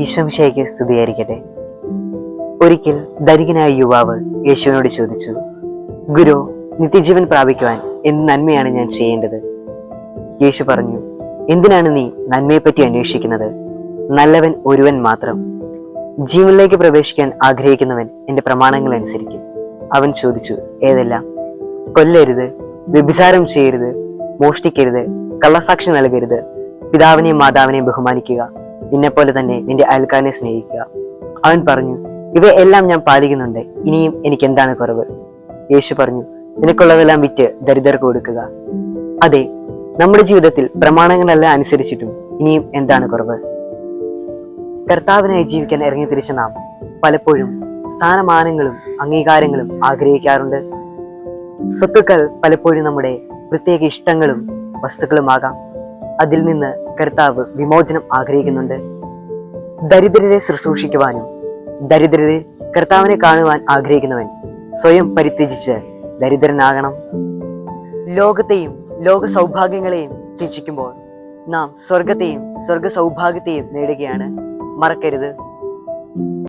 ഈശോമിശിഹായ്ക്ക് സ്തുതിയായിരിക്കട്ടെ. ഒരിക്കൽ ധനികനായ യുവാവ് യേശുവിനോട് ചോദിച്ചു, ഗുരു, നിത്യജീവൻ പ്രാപിക്കുവാൻ എന്ത് നന്മയാണ് ഞാൻ ചെയ്യേണ്ടത്? യേശു പറഞ്ഞു, എന്തിനാണ് നീ നന്മയെപ്പറ്റി അന്വേഷിക്കുന്നത്? നല്ലവൻ ഒരുവൻ മാത്രം. ജീവനിലേക്ക് പ്രവേശിക്കാൻ ആഗ്രഹിക്കുന്നവൻ എൻ്റെ പ്രമാണങ്ങൾ അനുസരിക്കും. അവൻ ചോദിച്ചു, ഏതെല്ലാം? കൊല്ലരുത്, വ്യഭിചാരം ചെയ്യരുത്, മോഷ്ടിക്കരുത്, കള്ളസാക്ഷി നൽകരുത്, പിതാവിനെയും മാതാവിനെയും ബഹുമാനിക്കുക, നിന്നെപ്പോലെ തന്നെ നിന്റെ അയൽക്കാരനെ സ്നേഹിക്കുക. അവൻ പറഞ്ഞു, ഇവയെല്ലാം ഞാൻ പാലിക്കുന്നുണ്ട്, ഇനിയും എനിക്ക് എന്താണ് കുറവ്? യേശു പറഞ്ഞു, നിനക്കുള്ളതെല്ലാം വിറ്റ് ദരിദ്രർക്ക് കൊടുക്കുക. അതെ, നമ്മുടെ ജീവിതത്തിൽ പ്രമാണങ്ങളെല്ലാം അനുസരിച്ചിട്ടും ഇനിയും എന്താണ് കുറവ്? കർത്താവിനായി ജീവിക്കാൻ ഇറങ്ങി തിരിച്ച നാം പലപ്പോഴും സ്ഥാനമാനങ്ങളും അംഗീകാരങ്ങളും ആഗ്രഹിക്കാറുണ്ട്. സ്വത്തുക്കൾ പലപ്പോഴും നമ്മുടെ പ്രത്യേക ഇഷ്ടങ്ങളും വസ്തുക്കളുമാകാം. അതിൽ നിന്ന് കർത്താവ് വിമോചനം ആഗ്രഹിക്കുന്നുണ്ട്. ദരിദ്രരെ ശുശ്രൂഷിക്കുവാനും ദരിദ്രരെ കർത്താവിനെ കാണുവാൻ ആഗ്രഹിക്കുന്നവൻ സ്വയം പരിത്യജിച്ച് ദരിദ്രനാകണം. ലോകത്തെയും ലോക സൗഭാഗ്യങ്ങളെയും ത്യജിക്കുമ്പോൾ നാം സ്വർഗത്തെയും സ്വർഗ സൗഭാഗ്യത്തെയും നേടുകയാണ്. മറക്കരുത്.